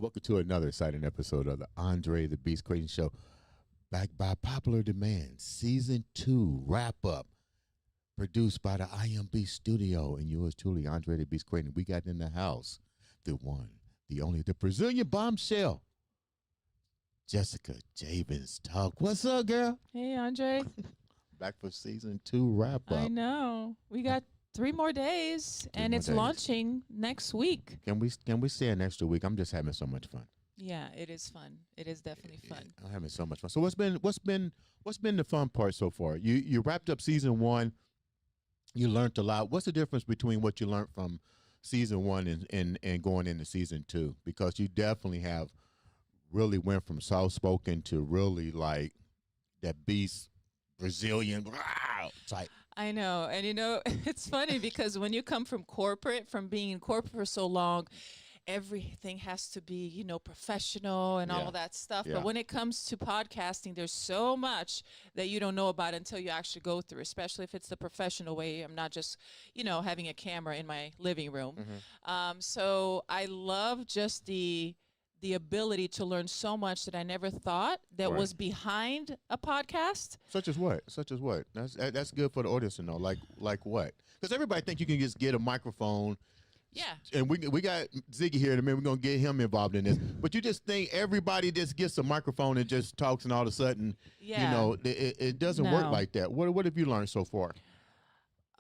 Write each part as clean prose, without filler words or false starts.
Welcome to another exciting episode of the Andre the Beast Creighton Show. Back by popular demand, Season 2 wrap-up, produced by the IMB Studio, and yours truly, Andre the Beast Creighton. We got in the house the one, the only, the Brazilian bombshell, Jessica Javens Talk. What's up, girl? Hey, Andre. Back for Season 2 wrap-up. I know. We got 3 more days, and it's launching next week. Can we stay an extra week? I'm just having so much fun. Yeah, it is fun. It is definitely fun. I'm having so much fun. So what's been the fun part so far? You wrapped up Season 1. You learned a lot. What's the difference between what you learned from Season 1 and going into Season 2? Because you definitely have really went from soft-spoken to really like that beast Brazilian type. I know. And, it's funny because when you come from being in corporate for so long, everything has to be, professional and all that stuff. Yeah. But when it comes to podcasting, there's so much that you don't know about until you actually go through, especially if it's the professional way. I'm not just, having a camera in my living room. Mm-hmm. So I love just the ability to learn so much that I never thought that was behind a podcast. Such as what? That's good for the audience to know. Like what? Because everybody think you can just get a microphone. Yeah. And we got Ziggy here in a minute. We're going to get him involved in this. But you just think everybody just gets a microphone and just talks, and all of a sudden, it doesn't work like that. What have you learned so far?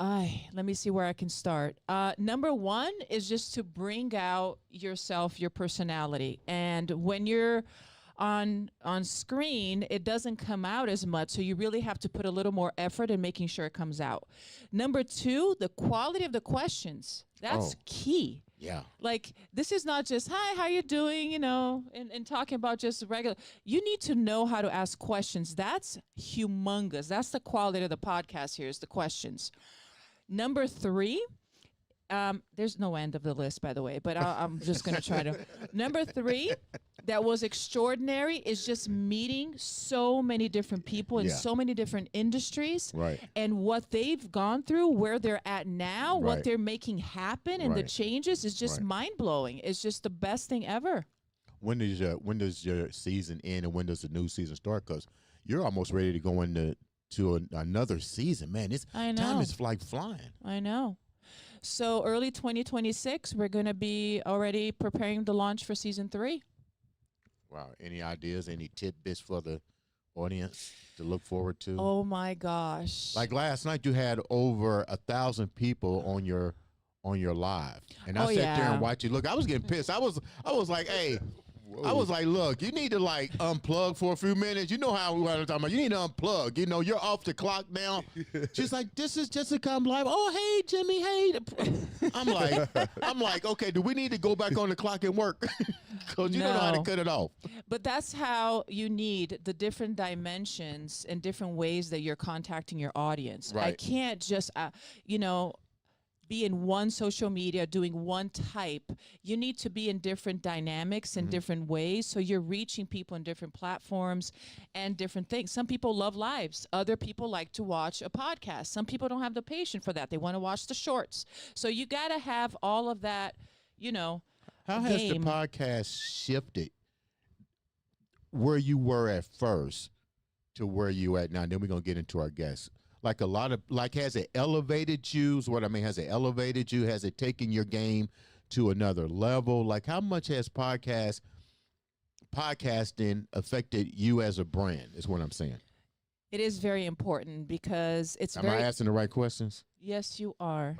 Let me see where I can start. Number one is just to bring out yourself, your personality. And when you're on screen, it doesn't come out as much. So you really have to put a little more effort in making sure it comes out. Number two, the quality of the questions. That's key. Yeah. Like, this is not just, hi, how you doing, and talking about just regular. You need to know how to ask questions. That's humongous. That's the quality of the podcast here is the questions. Number three, there's no end of the list, by the way, but I'm just going to try to. Number three, that was extraordinary, is just meeting so many different people in so many different industries. Right. And what they've gone through, where they're at now, what they're making happen, and the changes is just mind-blowing. It's just the best thing ever. When does your season end, and when does the new season start? Because you're almost ready to go into another season. Man, time is like flying. I know. So early 2026, we're going to be already preparing the launch for Season 3. Wow. Any ideas, any tidbits for the audience to look forward to? Oh, my gosh. Like last night, you had over 1,000 people on your live. And I sat there and watched you. Look, I was getting pissed. I was like, hey, I was like, look, you need to unplug for a few minutes. You know how we were talking about. You need to unplug. You're off the clock now. She's like, this is Jessica. I'm live. Oh, hey, Jimmy. Hey. I'm like, okay, do we need to go back on the clock and work? Because you don't know how to cut it off. But that's how you need the different dimensions and different ways that you're contacting your audience. Right. I can't just, be in one social media doing one type. You need to be in different dynamics and different ways, so you're reaching people in different platforms and different things. Some people love lives. Other people like to watch a podcast. Some people don't have the patience for that. They want to watch the shorts. So you got to have all of that, How has the podcast shifted where you were at first to where you at now? And then we're going to get into our guests. Has it elevated you? Is what I mean. Has it elevated you? Has it taken your game to another level? Like, how much has podcasting affected you as a brand, is what I'm saying. It is very important because it's Am I asking the right questions? Yes, you are.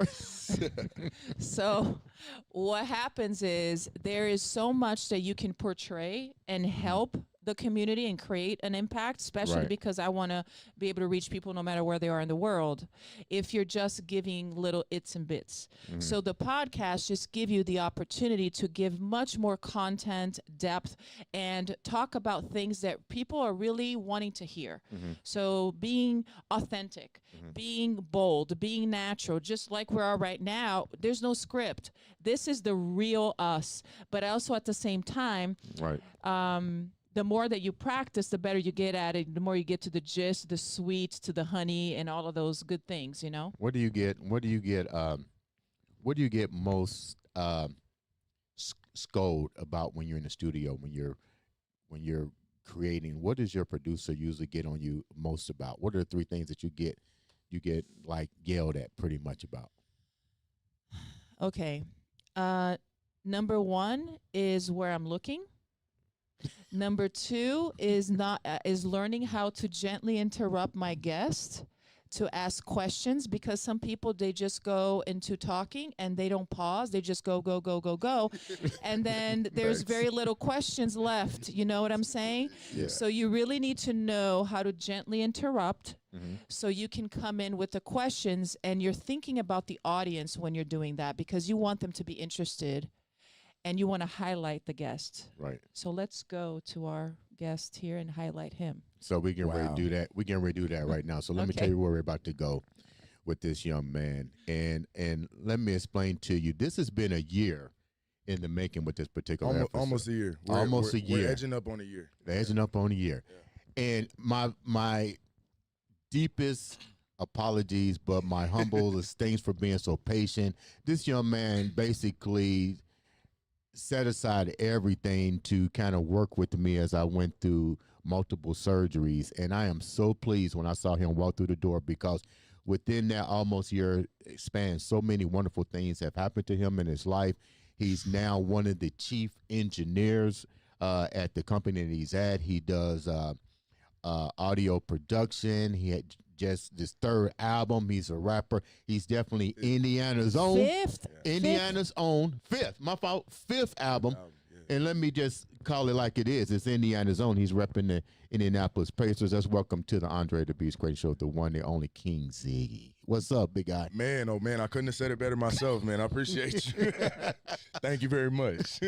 So what happens is there is so much that you can portray and help the community and create an impact, especially because I want to be able to reach people no matter where they are in the world, if you're just giving little its and bits. So the podcast just give you the opportunity to give much more content, depth, and talk about things that people are really wanting to hear. So being authentic, being bold, being natural, just like we are right now, there's no script. This is the real us. But also at the same time, the more that you practice, the better you get at it. The more you get to the gist, the sweet, to the honey, and all of those good things, What do you get? What do you get most scold about when you're in the studio, when you're creating? What does your producer usually get on you most about? What are the three things that you get like yelled at pretty much about? Okay. Number one is where I'm looking. Number two is not is learning how to gently interrupt my guest to ask questions, because some people, they just go into talking and they don't pause. They just go, go, go, go, go. And then there's very little questions left. You know what I'm saying? Yeah. So you really need to know how to gently interrupt, so you can come in with the questions, and you're thinking about the audience when you're doing that, because you want them to be interested and you want to highlight the guest. Right. So let's go to our guest here and highlight him. So we can ready to do that. We can ready to do that right now. So let me tell you where we're about to go with this young man. And let me explain to you, this has been a year in the making with this particular episode. Almost a year. Almost a year. We're edging up on a year. Edging up on a year. Yeah. And my deepest apologies, but my humble thanks for being so patient. This young man basically set aside everything to kind of work with me as I went through multiple surgeries. And I am so pleased when I saw him walk through the door, because within that almost year span, so many wonderful things have happened to him in his life. He's now one of the chief engineers at the company that he's at. He does audio production. He had just this third album. He's a rapper. He's definitely Indiana's own. Indiana's own. My fault. Fifth album. And let me just call it like it is. It's Indiana's own. He's repping the Indianapolis Pacers. Let's welcome to the Andre the Beast Great Show, the one, the only King Ziggy. What's up, big guy? Man, oh man, I couldn't have said it better myself, man. I appreciate you. Thank you very much.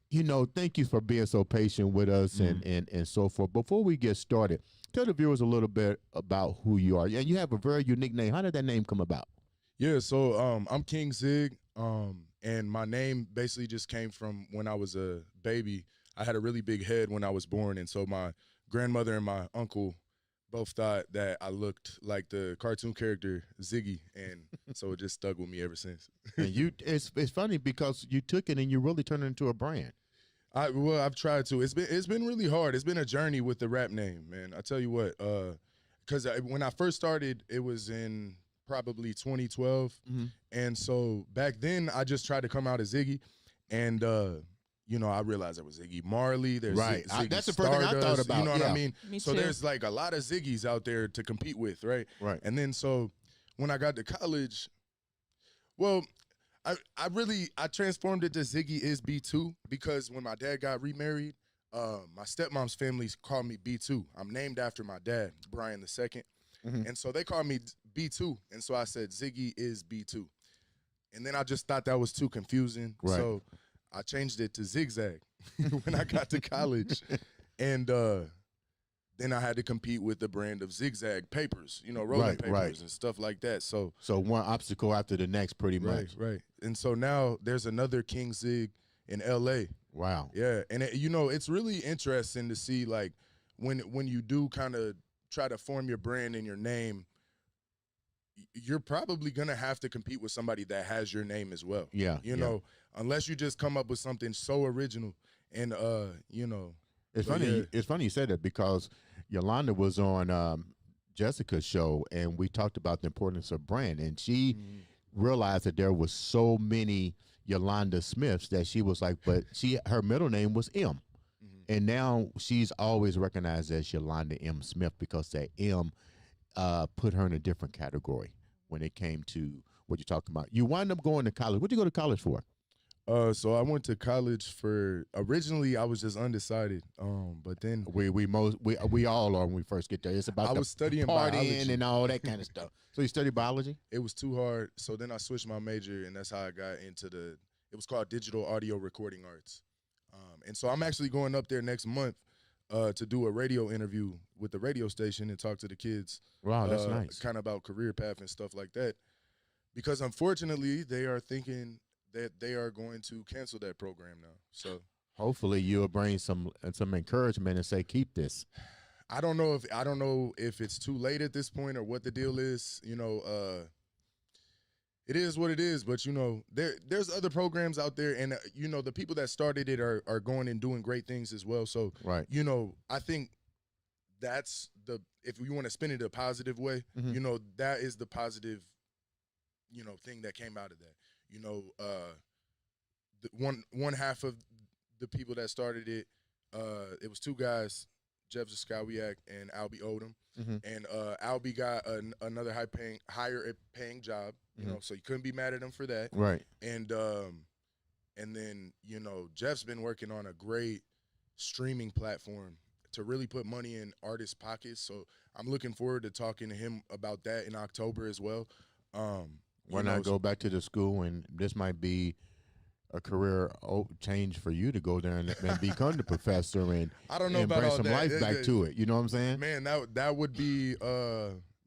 You know, thank you for being so patient with us and so forth. Before we get started, tell the viewers a little bit about who you are. And you have a very unique name. How did that name come about? Yeah, so I'm King Zig, and my name basically just came from when I was a baby. I had a really big head when I was born, and so my grandmother and my uncle both thought that I looked like the cartoon character Ziggy, and so it just stuck with me ever since. And it's funny because you took it and you really turned it into a brand. I've tried to. It's been really hard. It's been a journey with the rap name, man. I tell you what, because when I first started, it was in probably 2012, and so back then I just tried to come out as Ziggy, and you know, I realized there was Ziggy Marley. There's Ziggy that's the first thing I thought about. You know what I mean? Me so too. there's like a lot of Ziggies out there to compete with, right? Right. And then so when I got to college, well, I transformed it to Ziggy is B2, because when my dad got remarried, my stepmom's family called me B2. I'm named after my dad, Brian II. And so they called me B2. And so I said Ziggy is B2. And then I just thought that was too confusing. Right. So I changed it to Zigzag when I got to college. And then I had to compete with the brand of Zigzag papers, you know, rolling papers and stuff like that. So one obstacle after the next, pretty much. Right. And so now there's another King Zig in L.A. Wow. Yeah. And, you know, it's really interesting to see, like, when you do kind of try to form your brand and your name, you're probably going to have to compete with somebody that has your name as well. Yeah. You know, unless you just come up with something so original. And, you know. It's funny. Yeah. It's funny you said that, because Yolanda was on Jessica's show, and we talked about the importance of brand. And she realized that there was so many Yolanda Smiths that she was like, but her middle name was M. And now she's always recognized as Yolanda M. Smith, because that M put her in a different category when it came to what you're talking about. You wind up going to college. What did you go to college for? So I went to college for, originally I was just undecided. But then we all are when we first get there. It's about I was studying partying biology and all that kind of stuff. So you studied biology? It was too hard. So then I switched my major, and that's how I got into it was called Digital Audio Recording Arts. And so I'm actually going up there next month to do a radio interview with the radio station and talk to the kids. Wow, that's nice. Kind of about career path and stuff like that. Because unfortunately, they are thinking that they are going to cancel that program now. So hopefully you'll bring some encouragement and say, keep this. I don't know if it's too late at this point or what the deal is. You know, It is what it is, but you know, there's other programs out there, and you know, the people that started it are going and doing great things as well. So, right. You know, I think that's if you want to spin it a positive way, you know, that is the positive, you know, thing that came out of that. You know, one half of the people that started it, it was two guys, Jeff Zaskawiak and Albie Odom. And Albie got another higher paying job, you know, so you couldn't be mad at him for that. Right. And then, you know, Jeff's been working on a great streaming platform to really put money in artists' pockets. So I'm looking forward to talking to him about that in October as well. Why not go back to the school, and this might be a career change for you to go there and become the professor and I don't know and about bring all some that. life back to it. You know what I'm saying? Man, that would be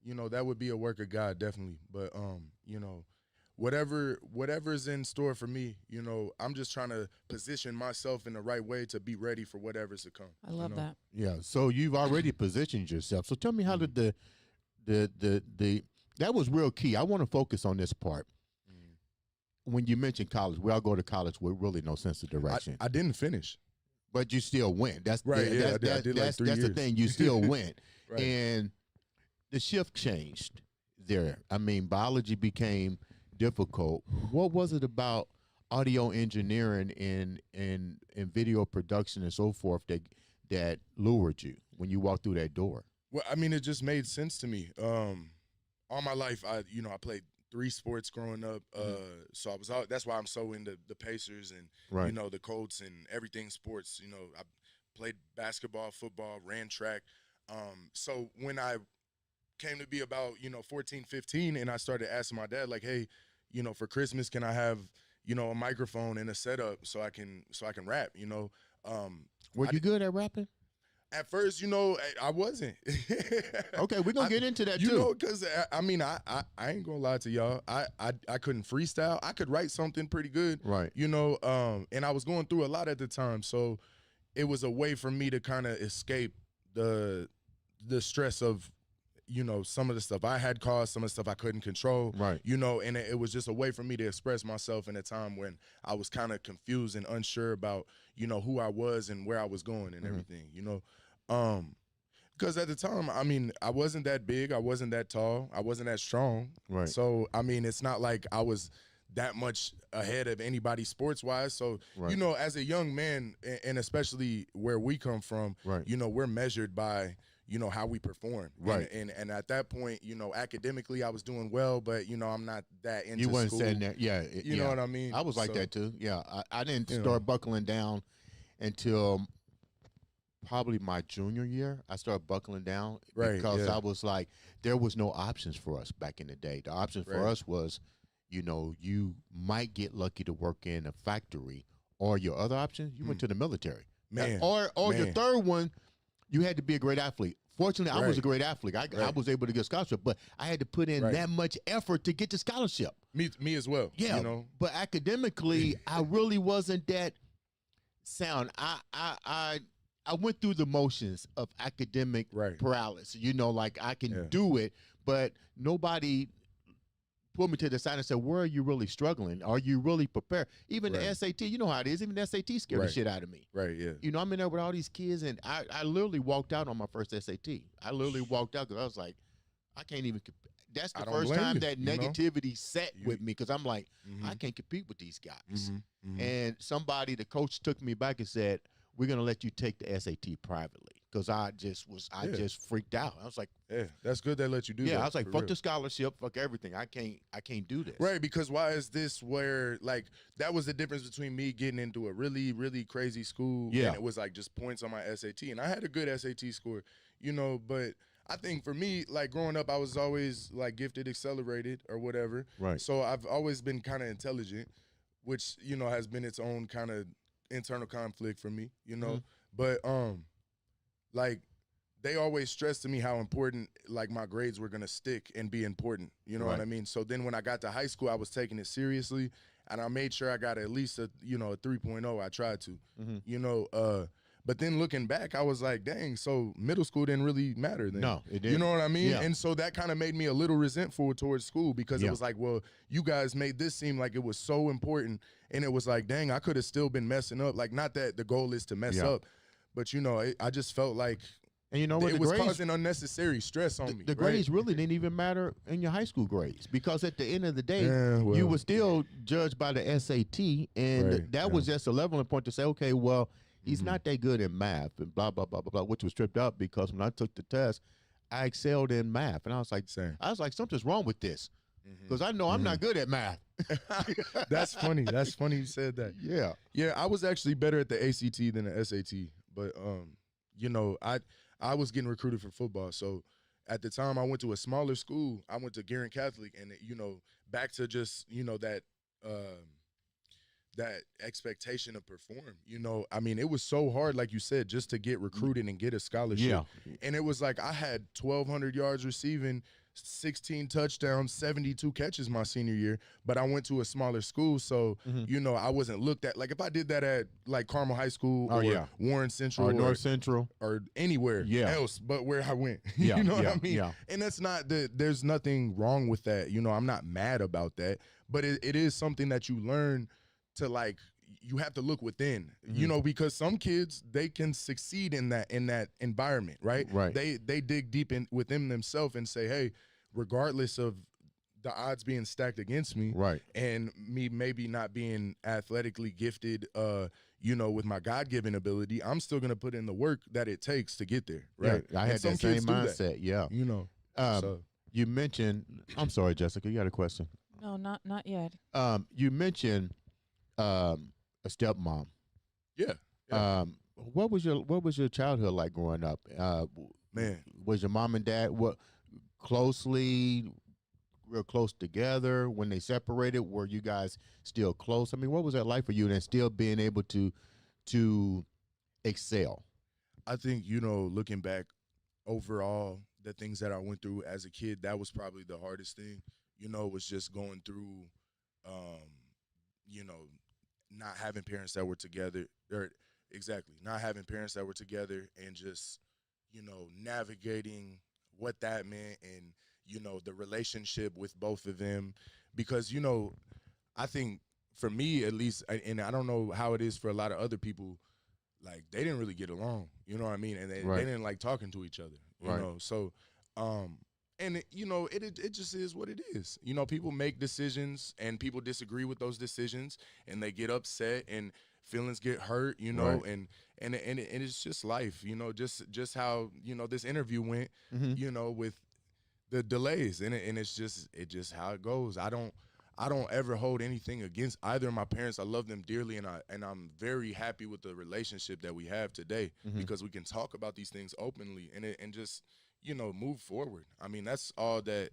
you know, that would be a work of God, definitely. But you know, whatever's in store for me, you know, I'm just trying to position myself in the right way to be ready for whatever's to come. I love that. Yeah. So you've already positioned yourself. So tell me, how did the that was real key. I want to focus on this part. When you mentioned college, we all go to college with really no sense of direction. I didn't finish, but you still went. That's right. I did like 3 years. That's the thing. You still went, right. And the shift changed there. I mean, biology became difficult. What was it about audio engineering and video production and so forth that lured you when you walked through that door? Well, I mean, it just made sense to me. All my life, I played 3 sports growing up, so I was out. That's why I'm so into the Pacers and right. you know, the Colts and everything sports. You know, I played basketball, football, ran track. So when I came to be about 14, 15, and I started asking my dad, like, hey, you know, for Christmas, can I have a microphone and a setup so I can rap? You know, were you good at rapping? At first, you know, I wasn't. Okay, we're gonna get into that too. You know, because I mean, I ain't gonna lie to y'all. I couldn't freestyle. I could write something pretty good, right? You know, and I was going through a lot at the time, so it was a way for me to kind of escape the stress of, you know, some of the stuff I had caused, some of the stuff I couldn't control, right? You know, and it was just a way for me to express myself in a time when I was kind of confused and unsure about, you know, who I was and where I was going and everything, you know. Because at the time, I mean, I wasn't that big, I wasn't that tall, I wasn't that strong, right? So I mean, it's not like I was that much ahead of anybody sports wise. So right. You know, as a young man, and especially where we come from, right. You know, we're measured by, you know, how we perform, right? And at that point, you know, academically I was doing well, but you know, I'm not that into you weren't school. saying that, yeah. You know what I mean? I was like that too. Yeah, I didn't start buckling down until probably my junior year. I started buckling down because I was like, there was no options for us back in the day. The options for us was, you know, you might get lucky to work in a factory, or your other option, you went to the military, man, or your third one, you had to be a great athlete. Fortunately, I was a great athlete. I was able to get a scholarship, but I had to put in that much effort to get the scholarship. Me as well. Yeah, you know? But academically, I really wasn't that sound. I went through the motions of academic paralysis. You know, like I can do it, but nobody pulled me to the side and said, where are you really struggling? Are you really prepared? Even the SAT, you know how it is. Even the SAT scared the shit out of me. Right, yeah. You know, I'm in there with all these kids, and I literally walked out on my first SAT. I literally walked out because I was like, I can't even that's the first time that negativity set with me, because I'm like, I can't compete with these guys. And the coach took me back and said, we're going to let you take the SAT privately, because I just freaked out. I was like, yeah, that's good they let you do that. Yeah, I was like, fuck the scholarship, fuck everything. I can't do this. Right, because why is this where, like, that was the difference between me getting into a really, really crazy school, and it was like just points on my SAT, and I had a good SAT score, you know, but I think for me, like, growing up, I was always like gifted, accelerated, or whatever. Right. So I've always been kind of intelligent, which, you know, has been its own kind of internal conflict for me, you know. But like, they always stressed to me how important, like, my grades were gonna stick and be important, you know what I mean? So then when I got to high school, I was taking it seriously, and I made sure I got at least a 3.0. I tried to, you know, But then looking back, I was like, dang, so middle school didn't really matter then. No, it didn't. You know what I mean? Yeah. And so that kind of made me a little resentful towards school because it was like, well, you guys made this seem like it was so important. And it was like, dang, I could have still been messing up. Like, not that the goal is to mess up, but, you know, I just felt like and you know what? It was causing unnecessary stress on me. The grades really didn't even matter in your high school grades because at the end of the day, you were still judged by the SAT, and that was just a leveling point to say, okay, well, he's not that good in math, and blah blah blah blah blah, which was stripped up because when I took the test, I excelled in math, and I was like, something's wrong with this because I know I'm not good at math. That's funny. That's funny you said that. Yeah, yeah. I was actually better at the ACT than the SAT, but you know, I was getting recruited for football. So at the time I went to a smaller school. I went to Guerin Catholic, and you know, back to just, you know, that that expectation to perform. You know, I mean, it was so hard, like you said, just to get recruited and get a scholarship. Yeah. And it was like I had 1,200 yards receiving, 16 touchdowns, 72 catches my senior year, but I went to a smaller school, so you know, I wasn't looked at. Like if I did that at like Carmel High School or Warren Central or North Central or anywhere else but where I went. You know what I mean? Yeah. And that's not there's nothing wrong with that. You know, I'm not mad about that, but it is something that you learn to, like, you have to look within, you know, because some kids, they can succeed in that environment, right? They dig deep in within themselves and say, hey, regardless of the odds being stacked against me, and me maybe not being athletically gifted, you know, with my God-given ability, I'm still gonna put in the work that it takes to get there, right? I had that same mindset, you know. You mentioned, I'm sorry, Jessica, you got a question? No, not yet. You mentioned a stepmom. Yeah. What was your childhood like growing up? Man, was your mom and dad real close together? When they separated, were you guys still close? I mean, what was that like for you, and still being able to excel? I think, you know, looking back overall, the things that I went through as a kid, that was probably the hardest thing. You know, was just going through, you know, not having parents that were together, not having parents that were together, and just, you know, navigating what that meant, and, you know, the relationship with both of them. Because, you know, I think for me at least, and I don't know how it is for a lot of other people, like, they didn't really get along, you know what I mean? And they didn't like talking to each other, you know? So, and you know, it just is what it is. You know, people make decisions and people disagree with those decisions, and they get upset and feelings get hurt, you know, and it's just life, you know, just how, you know, this interview went, you know, with the delays, and it's just how it goes. I don't ever hold anything against either of my parents. I love them dearly, and I'm very happy with the relationship that we have today, because we can talk about these things openly and just, you know, move forward. I mean, that's all that,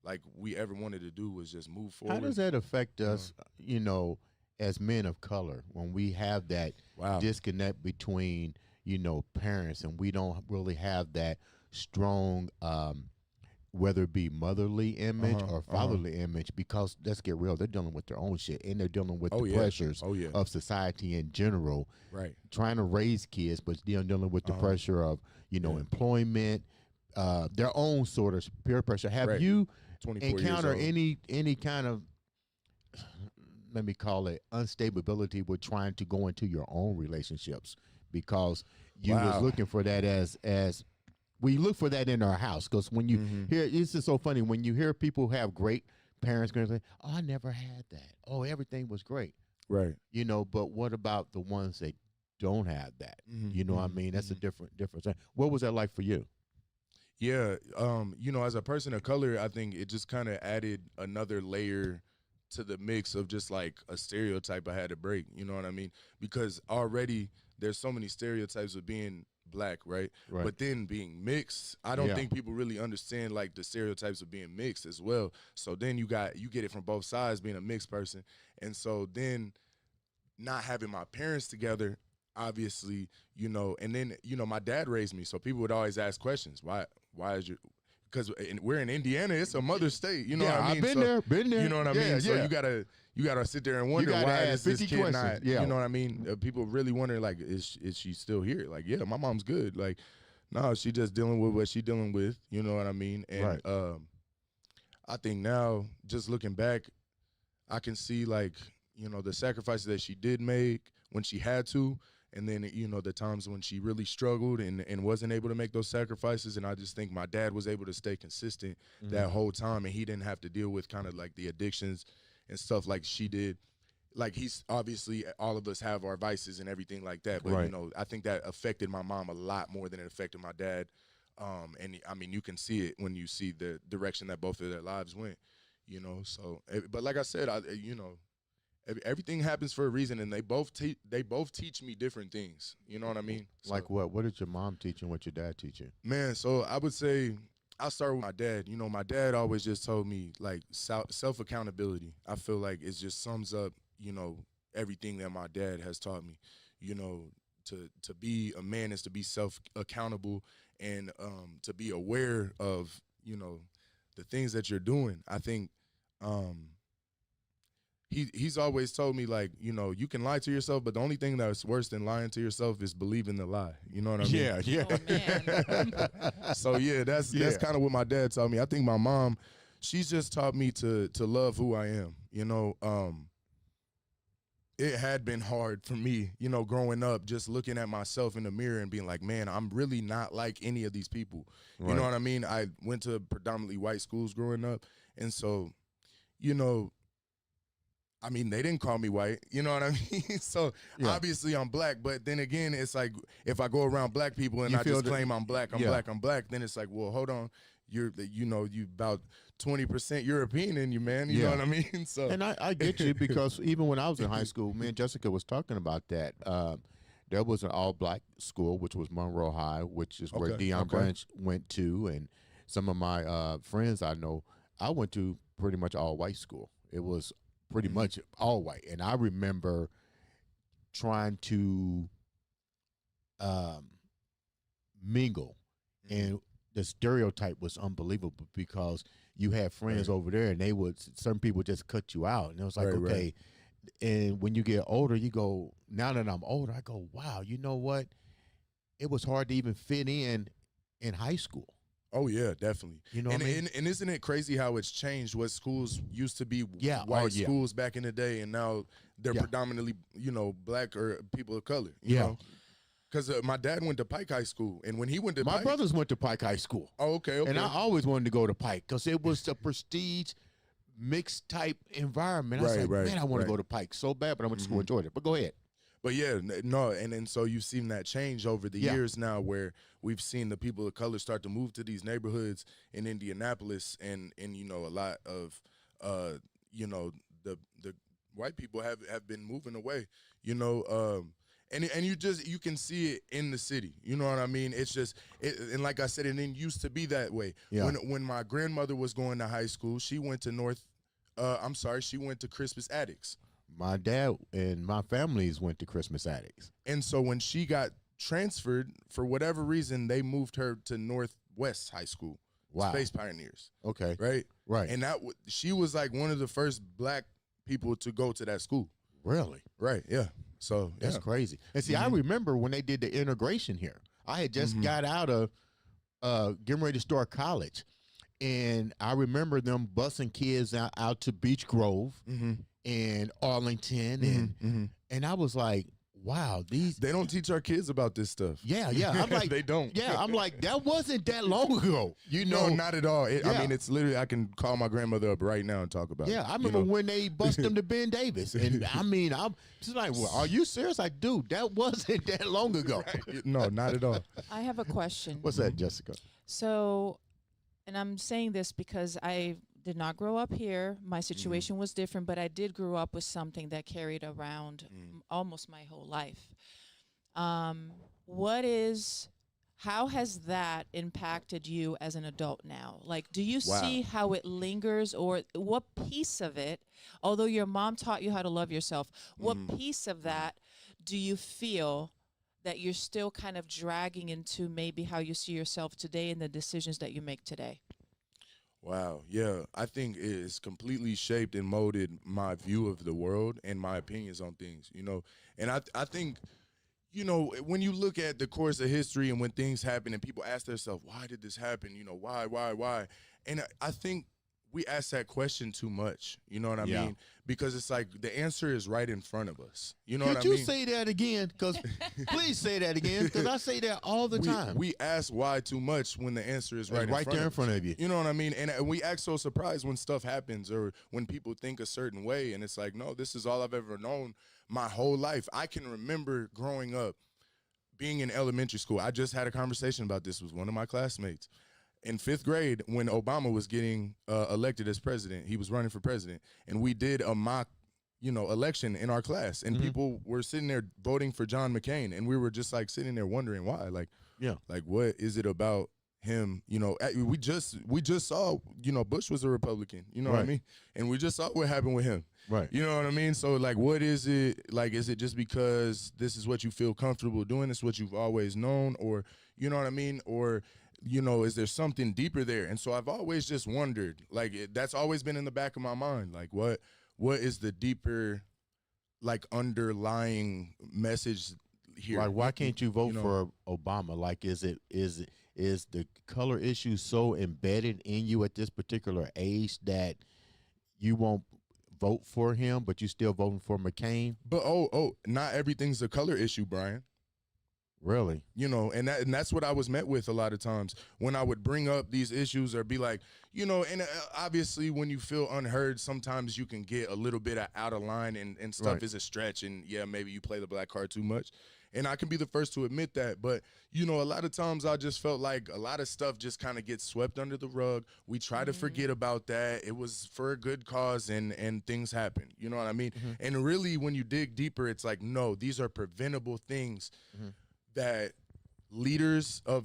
like, we ever wanted to do was just move forward. How does that affect us, you know, as men of color, when we have that disconnect between, you know, parents, and we don't really have that strong, whether it be motherly image or fatherly image? Because let's get real, they're dealing with their own shit, and they're dealing with the pressures of society in general. Trying to raise kids, but still dealing with the pressure of, you know, employment, their own sort of peer pressure. Have you encountered any kind of, let me call it, instability with trying to go into your own relationships? Because you was looking for that as we look for that in our house. Because when you hear, it's just so funny when you hear people have great parents going to say, "Oh, I never had that. Oh, everything was great." You know, but what about the ones that don't have that? You know what I mean? That's a different thing. What was that like for you? Yeah, you know, as a person of color, I think it just kind of added another layer to the mix of just like a stereotype I had to break, you know what I mean? Because already there's so many stereotypes of being black, right? But then being mixed, I don't think people really understand like the stereotypes of being mixed as well. So then you get it from both sides, being a mixed person. And so then not having my parents together, obviously, you know, and then, you know, my dad raised me, so people would always ask questions. Why is your, because we're in Indiana, it's a mother state. You know what I mean? I've been there. You know what I mean? So you gotta sit there and wonder why is this kid not? You know what I mean? People really wonder, like, is she still here? Like, yeah, my mom's good. Like, no, she just dealing with what she dealing with. You know what I mean? And I think now, just looking back, I can see, like, you know, the sacrifices that she did make when she had to, and then, you know, the times when she really struggled and wasn't able to make those sacrifices. And I just think my dad was able to stay consistent that whole time, and he didn't have to deal with kind of like the addictions and stuff like she did. Like, he's obviously, all of us have our vices and everything like that, but, you know, I think that affected my mom a lot more than it affected my dad. And I mean, you can see it when you see the direction that both of their lives went, you know. So, but like I said, you know, everything happens for a reason, and they both teach me different things. You know what I mean? Like what? What did your mom teach you? What your dad teach you? Man, so I would say I'll start with my dad. You know, my dad always just told me, like, self accountability. I feel like it just sums up, you know, everything that my dad has taught me. You know, to be a man is to be self accountable, and to be aware of, you know, the things that you're doing. I think. He's always told me, like, you know, you can lie to yourself, but the only thing that's worse than lying to yourself is believing the lie. You know what I mean? Yeah. Oh, man. So that's kind of what my dad taught me. I think my mom, she's just taught me to love who I am. You know, it had been hard for me, you know, growing up, just looking at myself in the mirror and being like, man, I'm really not like any of these people. You know what I mean? I went to predominantly white schools growing up, and so, you know, I mean, they didn't call me white, you know what I mean? So obviously I'm black, but then again, it's like, if I go around black people and I just claim I'm black, I'm black, then it's like, well, hold on, you about 20% European in you, man. You know what I mean? So, and I get you, because even when I was in high school, me and Jessica was talking about that. There was an all-black school, which was Monroe High, which is where Deion Branch went to, and some of my friends I know, I went to pretty much all-white school. It was pretty much all white. And I remember trying to mingle, and the stereotype was unbelievable, because you had friends over there, and some people just cut you out. And it was like, okay. And when you get older, you go, now that I'm older, I go, wow, you know what? It was hard to even fit in high school. Oh yeah, definitely. You know what I mean? And isn't it crazy how it's changed? What schools used to be white schools back in the day, and now they're predominantly, you know, black or people of color. You know? Because my dad went to Pike High School, and when he went to my brothers went to Pike High School. Oh, okay. And I always wanted to go to Pike, because it was a prestige mixed type environment. I was like, man, I want to go to Pike so bad, but I went to school and enjoyed it. But go ahead. But yeah, no, and so you've seen that change over the years now, where we've seen the people of color start to move to these neighborhoods in Indianapolis, and you know, a lot of you know, the white people have been moving away, you know, and you can see it in the city, you know what I mean? It's just and like I said, it didn't used to be that way. When my grandmother was going to high school, she went to she went to Crispus Attucks. My dad and my families went to Crispus Attucks. And so when she got transferred, for whatever reason, they moved her to Northwest High School. Wow. Space Pioneers. Okay. Right. And she was like one of the first black people to go to that school. Really? Right, yeah. So that's crazy. And see, I remember when they did the integration here. I had just got out of getting ready to start college. And I remember them busing kids out to Beech Grove and Arlington, and I was like, wow, they don't teach our kids about this stuff. Yeah. I'm like, they don't. Yeah, I'm like, that wasn't that long ago. You know, no, not at all. I mean, it's literally, I can call my grandmother up right now and talk about it. Yeah, I remember when they bust them to Ben Davis, and I mean, I'm just like, well, are you serious? Like, dude, that wasn't that long ago. Right. No, not at all. I have a question. What's that, Jessica? So, and I'm saying this because I did not grow up here. My situation was different, but I did grow up with something that carried around almost my whole life. How has that impacted you as an adult now? Like, do you see how it lingers, or what piece of it, although your mom taught you how to love yourself, what piece of that do you feel that you're still kind of dragging into maybe how you see yourself today and the decisions that you make today? Wow. Yeah. I think it's completely shaped and molded my view of the world and my opinions on things, And I think, when you look at the course of history and when things happen and people ask themselves, why did this happen? Why? And I think we ask that question too much. You know what I mean? Because it's like the answer is right in front of us. You know what I mean? Could you say that again? Because please say that again. Because I say that all the time. We ask why too much when the answer is right there in front of you. You know what I mean? And we act so surprised when stuff happens or when people think a certain way. And it's like, no, this is all I've ever known my whole life. I can remember growing up, being in elementary school. I just had a conversation about this with one of my classmates. In 5th grade, when Obama was getting elected as president, he was running for president, and we did a mock, election in our class, and people were sitting there voting for John McCain, and we were just like sitting there wondering why, like what is it about him? We just saw, Bush was a Republican, you know what I mean, and we just saw what happened with him, right? You know what I mean? So like, what is it? Like, is it just because this is what you feel comfortable doing? This is what you've always known, or you know what I mean, or is there something deeper there? And so I've always just wondered, like, that's always been in the back of my mind. Like, what is the deeper, like, underlying message here? Like, why can't you vote for Obama? Like, is the color issue so embedded in you at this particular age that you won't vote for him, but you still voting for McCain? But, not everything's a color issue, Brian. Really? And that's what I was met with a lot of times when I would bring up these issues or be like, and obviously when you feel unheard, sometimes you can get a little bit out of line and stuff is a stretch. And yeah, maybe you play the black card too much. And I can be the first to admit that. But, a lot of times I just felt like a lot of stuff just kind of gets swept under the rug. We try to forget about that. It was for a good cause and things happen. You know what I mean? And really, when you dig deeper, it's like, no, these are preventable things that leaders of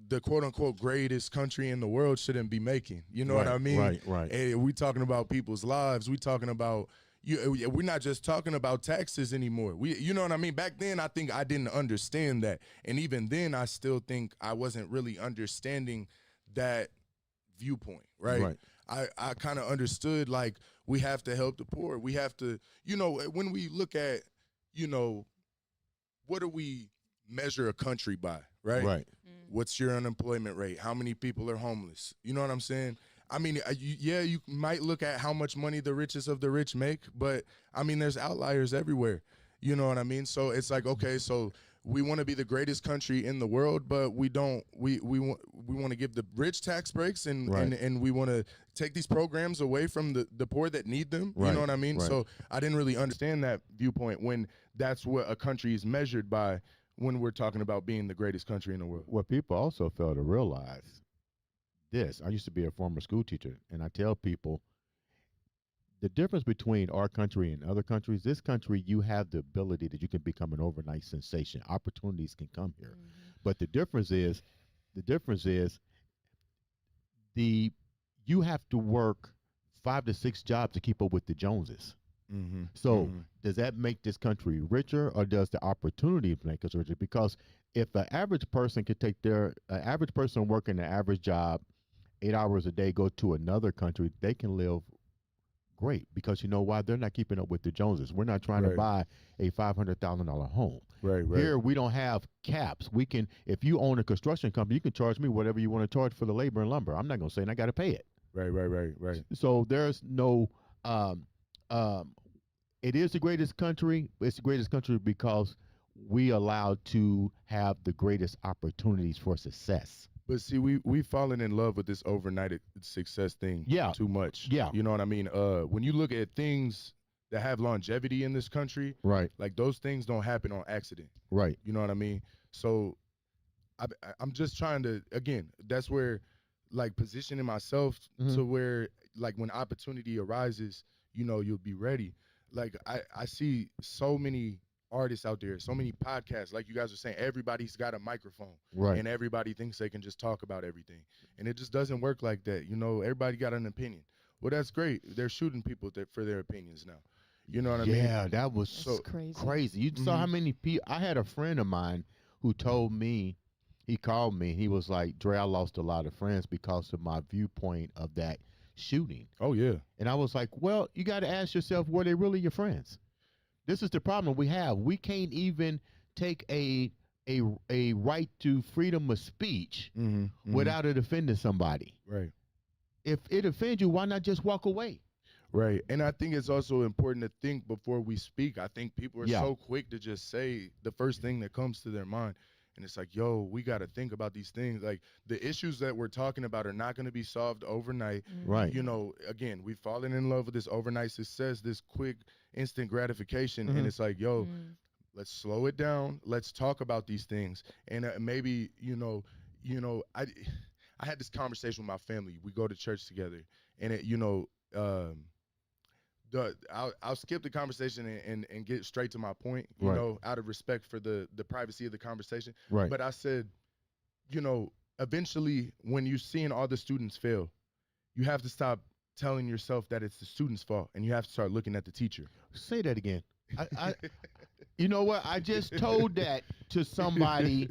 the quote-unquote greatest country in the world shouldn't be making. You know what I mean? Right. And we talking about people's lives. We talking about we're not just talking about taxes anymore. You know what I mean? Back then, I think I didn't understand that. And even then, I still think I wasn't really understanding that viewpoint, right? I kind of understood, like, we have to help the poor. We have to, when we look at, what do we measure a country by, right? What's your unemployment rate? How many people are homeless? You know what I'm saying? I mean, you might look at how much money the richest of the rich make, but I mean, there's outliers everywhere. You know what I mean? So it's like, okay, so we want to be the greatest country in the world, but we don't. We want to give the rich tax breaks and we want to take these programs away from the poor that need them. You know what I mean? So I didn't really understand that viewpoint when that's what a country is measured by. When we're talking about being the greatest country in the world. What people also fail to realize this, I used to be a former school teacher, and I tell people the difference between our country and other countries, this country, you have the ability that you can become an overnight sensation. Opportunities can come here. But the difference is you have to work 5 to 6 jobs to keep up with the Joneses. So does that make this country richer, or does the opportunity make us richer? Because if an average person could take average person working an average job 8 hours a day, go to another country, they can live great, because you know why? They're not keeping up with the Joneses. We're not trying to buy a $500,000 home. Right. Here we don't have caps. We can, if you own a construction company, you can charge me whatever you want to charge for the labor and lumber. I'm not going to say, and I got to pay it. Right. So there's no it is the greatest country. It's the greatest country because we allowed to have the greatest opportunities for success. But see, we've fallen in love with this overnight success thing too much. Yeah. You know what I mean? When you look at things that have longevity in this country, like those things don't happen on accident. Right. You know what I mean? So I'm just trying to, again, that's where, like, positioning myself to where, like, when opportunity arises, you'll be ready. Like, I see so many artists out there, so many podcasts, like you guys are saying, everybody's got a microphone, and everybody thinks they can just talk about everything, and it just doesn't work like that. Everybody got an opinion. Well, that's great. They're shooting people for their opinions now. You know what I mean? Yeah, that was That's so crazy. You saw how many people. I had a friend of mine who told me, he called me. He was like, Dre, I lost a lot of friends because of my viewpoint of that shooting. Oh, yeah. And I was like, well, you got to ask yourself, were they really your friends? This is the problem we have. We can't even take a right to freedom of speech without it offending somebody. Right. If it offends you, why not just walk away? Right. And I think it's also important to think before we speak. I think people are so quick to just say the first thing that comes to their mind. And it's like, yo, we got to think about these things. Like, the issues that we're talking about are not going to be solved overnight. Right. You know, again, we've fallen in love with this overnight success, this quick, instant gratification. And it's like, yo, let's slow it down. Let's talk about these things. And maybe, I had this conversation with my family. We go to church together. And, I'll skip the conversation and get straight to my point, you know, out of respect for the privacy of the conversation. Right. But I said, eventually when you're seeing all the students fail, you have to stop telling yourself that it's the student's fault, and you have to start looking at the teacher. Say that again. I you know what? I just told that to somebody.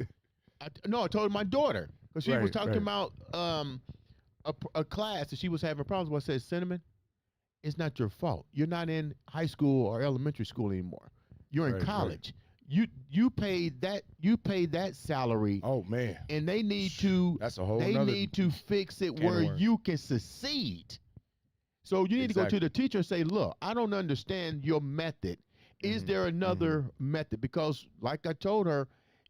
I told my daughter because she was talking about a class that she was having problems with. I said, Cinnamon, it's not your fault. You're not in high school or elementary school anymore. You're in college. You paid that salary. Oh man. And they need to need to fix it where you can succeed. So you need to go to the teacher and say, look, I don't understand your method. Is there another method? Because like I told her,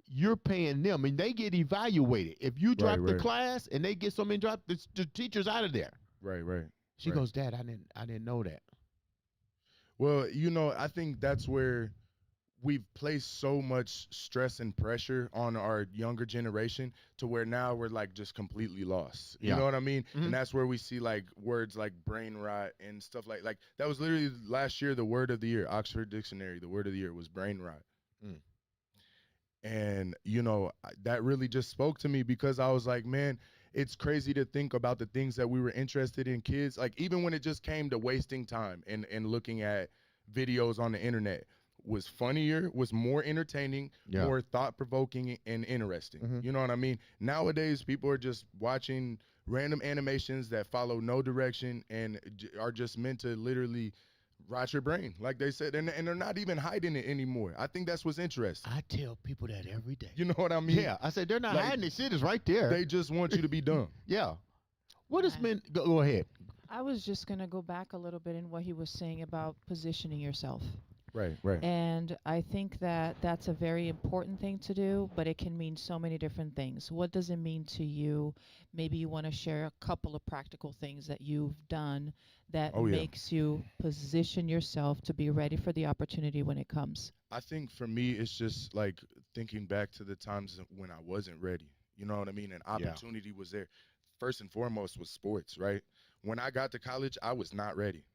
you're paying them and they get evaluated. If you drop the class and they get something dropped, the teacher's out of there. Right. She goes, Dad, I didn't know that. Well, I think that's where we've placed so much stress and pressure on our younger generation to where now we're like just completely lost. You know what I mean? And that's where we see like words like brain rot and stuff like that was literally last year, the word of the year, Oxford Dictionary, the word of the year was brain rot. And, that really just spoke to me because I was like, man, it's crazy to think about the things that we were interested in kids. Like even when it just came to wasting time and looking at videos on the internet was funnier, was more entertaining, more thought-provoking and interesting. You know what I mean? Nowadays, people are just watching random animations that follow no direction and are just meant to literally rot your brain, like they said, and they're not even hiding it anymore. I think that's what's interesting. I tell people that every day. You know what I mean? Yeah, I said they're not hiding it. Shit is right there. They just want you to be dumb. Yeah. What has been? Go ahead. I was just gonna go back a little bit in what he was saying about positioning yourself. Right. And I think that that's a very important thing to do, but it can mean so many different things. What does it mean to you? Maybe you want to share a couple of practical things that you've done that makes you position yourself to be ready for the opportunity when it comes. I think for me, it's just like thinking back to the times when I wasn't ready. You know what I mean? And opportunity was there. First and foremost was sports, right? When I got to college, I was not ready.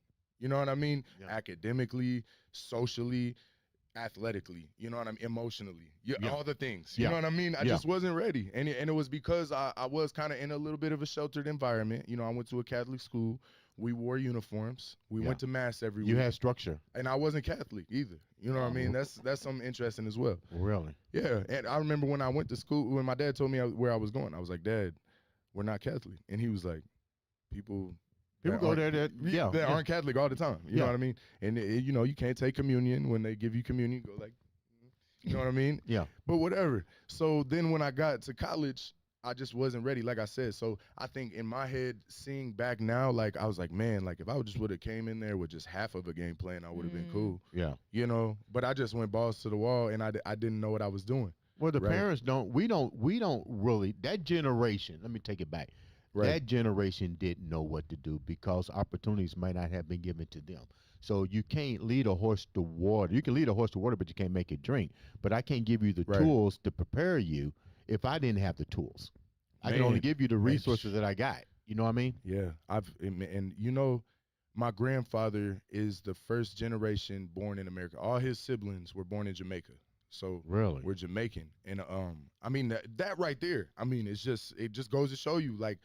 You know what I mean? Yeah. Academically, socially, athletically, you know what I mean? Emotionally, all the things, you know what I mean? I just wasn't ready. And it was because I was kind of in a little bit of a sheltered environment. I went to a Catholic school. We wore uniforms. We went to mass every week. You had structure. And I wasn't Catholic either. You know what I mean? That's something interesting as well. Really? Yeah. And I remember when I went to school, when my dad told me where I was going, I was like, Dad, we're not Catholic. And he was like, people go there that aren't Catholic all the time. You know what I mean? And you can't take communion. When they give you communion, go like, you know what I mean? Yeah. But whatever. So then when I got to college, I just wasn't ready, like I said. So I think in my head, seeing back now, like I was like, man, like if I just would have came in there with just half of a game plan, I would have been cool. Yeah. But I just went balls to the wall, and I didn't know what I was doing. Well, the parents we don't really, that generation, let me take it back. Right. That generation didn't know what to do because opportunities might not have been given to them. So you can't lead a horse to water. You can lead a horse to water, but you can't make it drink. But I can't give you the tools to prepare you if I didn't have the tools. I can only give you the resources that I got. You know what I mean? Yeah. My grandfather is the first generation born in America. All his siblings were born in Jamaica. So really, we're Jamaican. And I mean that right there, I mean, it just goes to show you like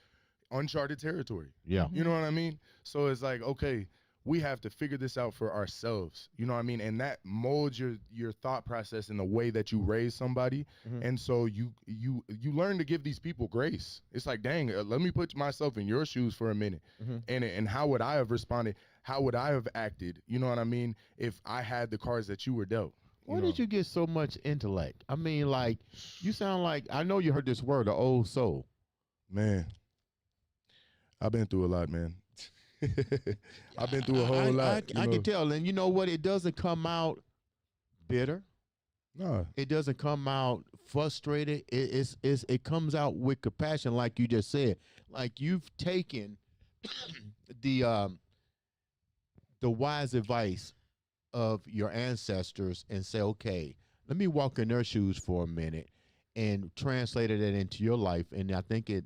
uncharted territory. Yeah. You know what I mean? So it's like, okay, we have to figure this out for ourselves. You know what I mean? And that molds your thought process in the way that you raise somebody. And so you learn to give these people grace. It's like, dang, let me put myself in your shoes for a minute. And how would I have responded? How would I have acted? You know what I mean? If I had the cards that you were dealt. Where did you get so much intellect? I mean, like, you sound like, I know you heard this word, the old soul. Man, I've been through a lot, man. I've been through a whole lot. I can tell. And you know what? It doesn't come out bitter. No. It doesn't come out frustrated. It comes out with compassion, like you just said. Like you've taken the wise advice of your ancestors and say, okay, let me walk in their shoes for a minute and translated it into your life. And I think it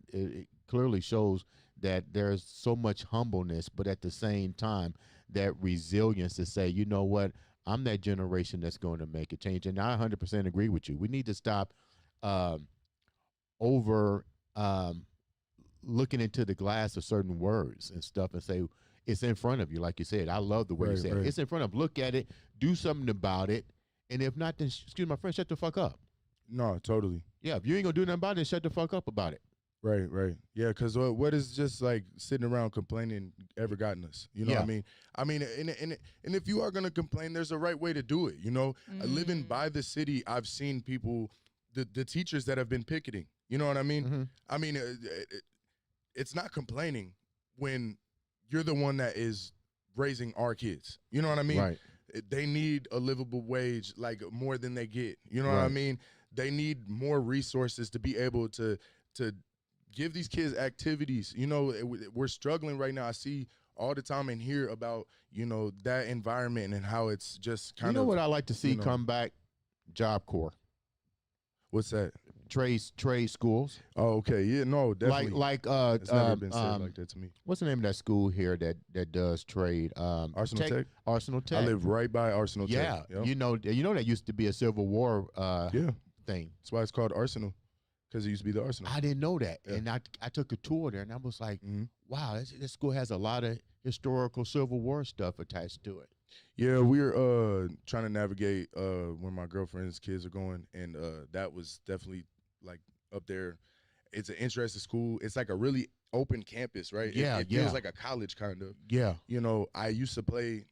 clearly shows that there's so much humbleness, but at the same time, that resilience to say, you know what, I'm that generation that's going to make a change. And I 100% agree with you. We need to stop looking into the glass of certain words and stuff and say, it's in front of you. Like you said, I love the way you said it. It's in front of, look at it, do something about it. And if not, then, excuse my friend, shut the fuck up. No, totally. Yeah, if you ain't gonna do nothing about it, shut the fuck up about it. Right. Yeah, because what is just like sitting around complaining ever gotten us? You know what I mean? And if you are going to complain, there's a right way to do it. You know, living by the city, I've seen people, the teachers that have been picketing. You know what I mean? I mean, it's not complaining when you're the one that is raising our kids. You know what I mean? Right. They need a livable wage, like more than they get. You know what I mean? They need more resources to be able to give these kids activities. You know, we're struggling right now. I see all the time and hear about, you know, that environment and how it's just kind of. You know what I like to see come back? Job Corps. What's that? Trade schools. Oh, okay. Yeah, no, definitely. It's never been said like that to me. What's the name of that school here that does trade? Arsenal Tech. Arsenal Tech. I live right by Arsenal Tech. Yeah, yep. You know that used to be a Civil War thing. That's why it's called Arsenal, because it used to be the Arsenal. I didn't know that, and I took a tour there, and I was like, wow, this school has a lot of historical Civil War stuff attached to it. Yeah, we're trying to navigate where my girlfriend's kids are going, and that was definitely like up there. It's an interesting school. It's like a really open campus, right? Yeah, it feels like a college kind of. Yeah. You know, I used to play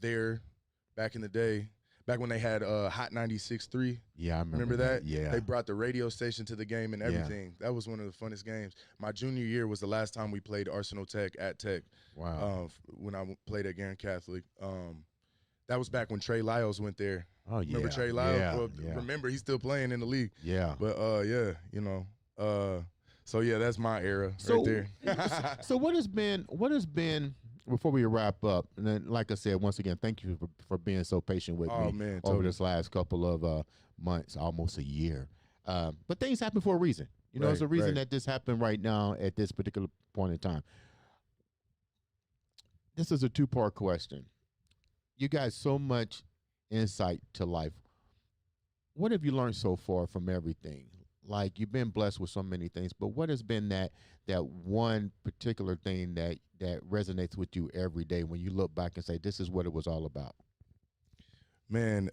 there back in the day, back when they had Hot 96.3. Yeah, I remember that? Yeah. They brought the radio station to the game and everything. Yeah. That was one of the funnest games. My junior year was the last time we played Arsenal Tech at Tech. Wow. When I played at Guerin Catholic. That was back when Trey Lyles went there. Oh, yeah. Remember Trey Lyles? Yeah, well, remember, he's still playing in the league. Yeah. But, yeah, you know. So, yeah, that's my era right there. So what has been, before we wrap up, and then, like I said, once again, thank you for being so patient with me over this last couple of months, almost a year. But things happen for a reason. You know, there's a reason that this happened right now at this particular point in time. This is a two-part question. You got so much insight to life. What have you learned so far from everything? Like, you've been blessed with so many things, but what has been that one particular thing that resonates with you every day when you look back and say, this is what it was all about? Man,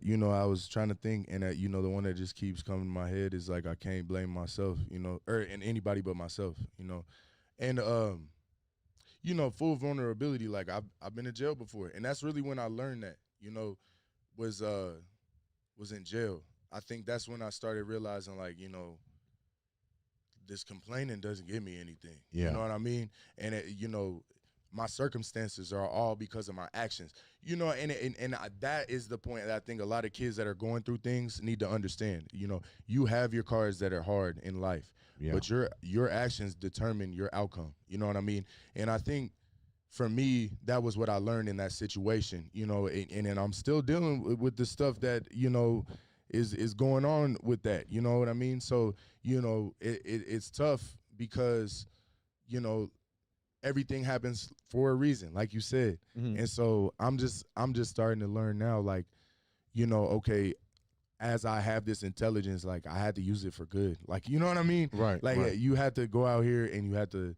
you know, I was trying to think, and you know, the one that just keeps coming to my head is like, I can't blame myself, you know, and anybody but myself, you know. And you know, full vulnerability, like I've been in jail before, and that's really when I learned that, you know, was in jail. I think that's when I started realizing, like, you know, this complaining doesn't give me anything. Yeah. You know what I mean? And you know, my circumstances are all because of my actions. You know, and that is the point that I think a lot of kids that are going through things need to understand. You know, you have your cards that are hard in life, but your actions determine your outcome. You know what I mean? And I think for me, that was what I learned in that situation. You know, and I'm still dealing with the stuff that, you know, is going on with that. You know what I mean? So, you know, it's tough because, you know, everything happens for a reason, like you said. And so I'm just starting to learn now, like, you know, okay, as I have this intelligence, like, I had to use it for good. Like, you know what I mean? Right. Like, right. You had to go out here and you had to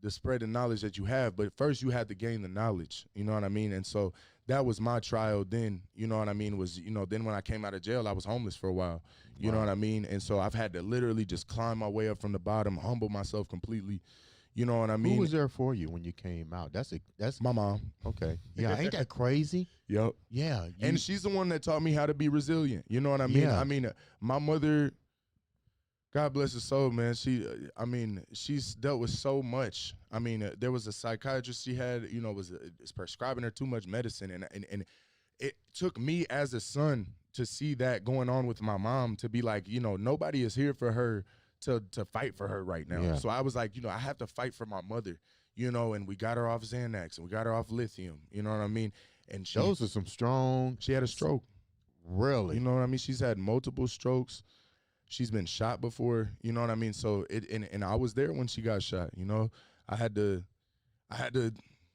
the spread of knowledge that you have, but first you had to gain the knowledge, you know what I mean? And so that was my trial then, you know what I mean, was, you know, then when I came out of jail, I was homeless for a while, you know what I mean? And so I've had to literally just climb my way up from the bottom, humble myself completely, you know what I mean? Who was there for you when you came out? That's my mom. Okay. Yeah, ain't that crazy? Yep. Yeah. And she's the one that taught me how to be resilient, you know what I mean? Yeah. I mean, my mother, God bless her soul, man. She's dealt with so much. I mean, there was a psychiatrist she had, you know, was prescribing her too much medicine, and it took me as a son to see that going on with my mom, to be like, you know, nobody is here for her to fight for her right now. Yeah. So I was like, you know, I have to fight for my mother, you know, and we got her off Xanax and we got her off lithium, you know what I mean? And those are some strong. She had a stroke. Really? You know what I mean? She's had multiple strokes. She's been shot before, you know what I mean? So and I was there when she got shot, you know. I had to,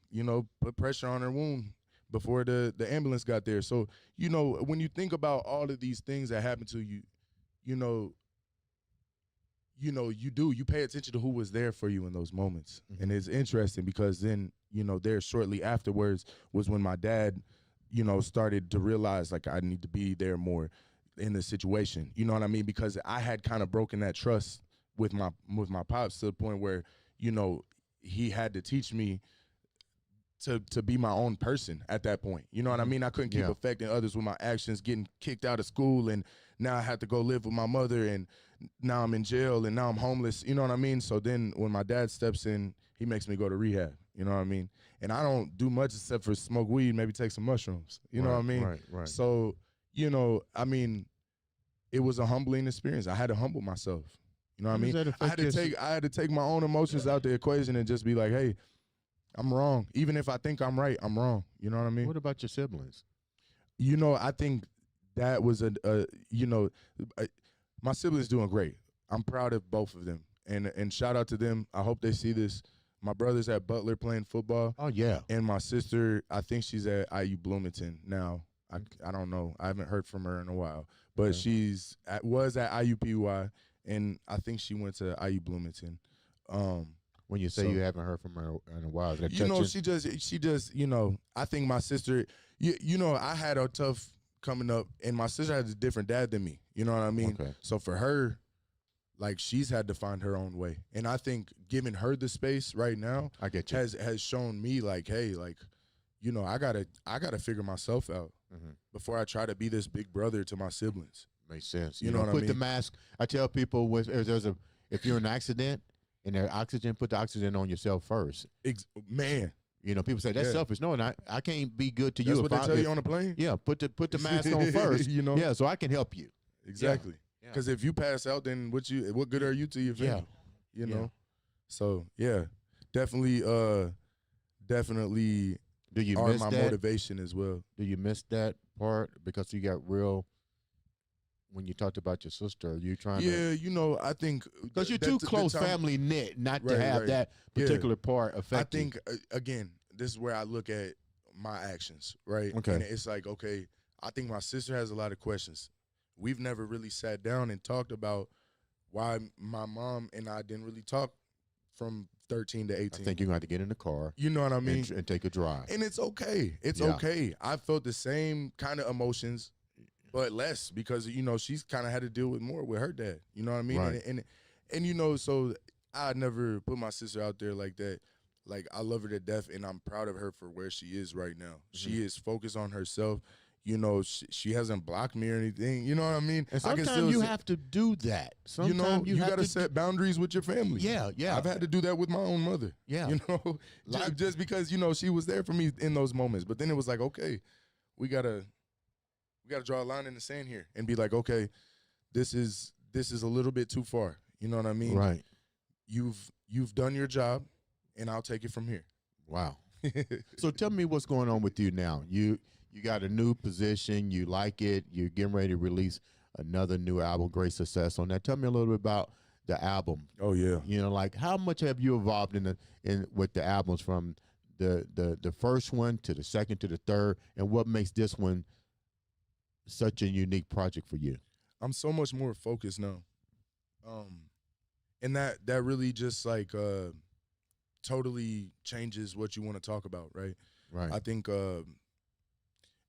you know, put pressure on her wound before the ambulance got there. So, you know, when you think about all of these things that happened to you, you pay attention to who was there for you in those moments. Mm-hmm. And it's interesting because then, you know, there shortly afterwards was when my dad, you know, started to realize, like, I need to be there more in the situation, you know what I mean? Because I had kind of broken that trust with my pops to the point where, you know, he had to teach me to be my own person at that point. You know what I mean? I couldn't keep affecting others with my actions, getting kicked out of school, and now I had to go live with my mother, and now I'm in jail, and now I'm homeless. You know what I mean? So then when my dad steps in, he makes me go to rehab. You know what I mean? And I don't do much except for smoke weed, maybe take some mushrooms. You know what I mean? Right. So, you know, I mean, it was a humbling experience. I had to humble myself. You know what I mean? I had to take my own emotions out the equation and just be like, hey, I'm wrong. Even if I think I'm right, I'm wrong. You know what I mean? What about your siblings? You know, I think that was my siblings doing great. I'm proud of both of them. And shout out to them. I hope they see this. My brother's at Butler playing football. Oh, yeah. And my sister, I think she's at IU Bloomington now. I don't know. I haven't heard from her in a while. But was at IUPUI, and I think she went to IU Bloomington. When you say you haven't heard from her in a while, you know, she just, you know, I think my sister, you know, I had a tough coming up, and my sister has a different dad than me. You know what I mean? Okay. So for her, like, she's had to find her own way, and I think giving her the space right now, I get you, has shown me, like, hey, like, you know, I gotta figure myself out before I try to be this big brother to my siblings. Makes sense. You know what I mean? Put the mask. I tell people if you're in an accident and there's oxygen, put the oxygen on yourself first. Man. You know, people say that's selfish. No, and I can't be good to you. That's what they tell you on the plane? Yeah, put the mask on first. You know? Yeah, so I can help you. Exactly. Because if you pass out, then what good are you to your family? You know? So, yeah, definitely Do you are miss my that? motivation as well. Do you miss that part because you got real? When you talked about your sister, are you trying to? Yeah, you know, I think because you're too close, family knit, not to have that particular part affect. I think again, this is where I look at my actions, right? Okay, and it's like, okay, I think my sister has a lot of questions. We've never really sat down and talked about why my mom and I didn't really talk from 13 to 18. I think you're going to have to get in the car. You know what I mean? And take a drive. And it's okay. It's okay. I felt the same kind of emotions, but less because, you know, she's kind of had to deal with more with her dad. You know what I mean? Right. And you know, so I never put my sister out there like that. Like, I love her to death, and I'm proud of her for where she is right now. She is focused on herself. You know, she hasn't blocked me or anything. You know what I mean? And sometimes you have to do that. Sometimes you know, you got to set boundaries with your family. Yeah. I've had to do that with my own mother. Yeah. You know, just because, you know, she was there for me in those moments. But then it was like, okay, we gotta draw a line in the sand here and be like, okay, this is a little bit too far. You know what I mean? Right. You've done your job, and I'll take it from here. Wow. So tell me what's going on with you now. You got a new position. You like it. You're getting ready to release another new album. Great success on that. Tell me a little bit about the album. Oh yeah. You know, like how much have you evolved with the albums from the first one to the second to the third, and what makes this one such a unique project for you? I'm so much more focused now. And that really just like totally changes what you want to talk about, right? Right. I think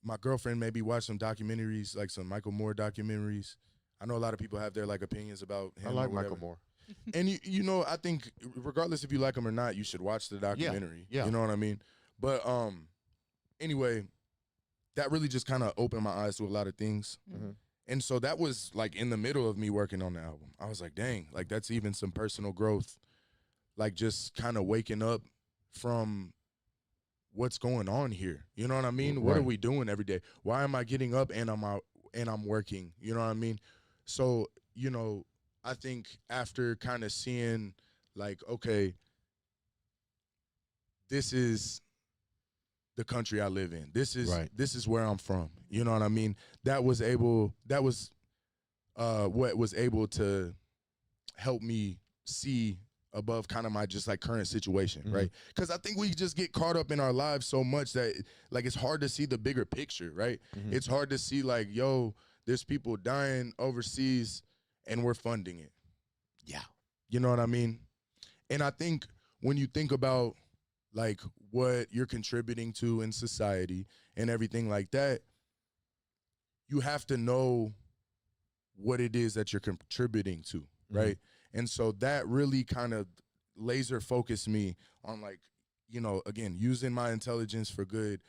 my girlfriend maybe watched some documentaries, like some Michael Moore documentaries. I know a lot of people have their like opinions about him. I like Michael Moore. And you know, I think regardless if you like him or not, you should watch the documentary. Yeah. You know what I mean? But anyway, that really just kind of opened my eyes to a lot of things. Mm-hmm. And so that was like in the middle of me working on the album. I was like, dang, like that's even some personal growth. Like just kind of waking up from what's going on here. You know what I mean? What are we doing every day? Why am I getting up and I'm out and I'm working? You know what I mean? So, you know, I think after kind of seeing like, okay, this is the country I live in. This is where I'm from. You know what I mean? That was what was able to help me see above kind of my just like current situation, right? Because I think we just get caught up in our lives so much that like it's hard to see the bigger picture, right? It's hard to see like, yo, there's people dying overseas and we're funding it. Yeah. You know what I mean? And I think when you think about like what you're contributing to in society and everything like that, you have to know what it is that you're contributing to, right? And so that really kind of laser focused me on like, you know, again, using my intelligence for good,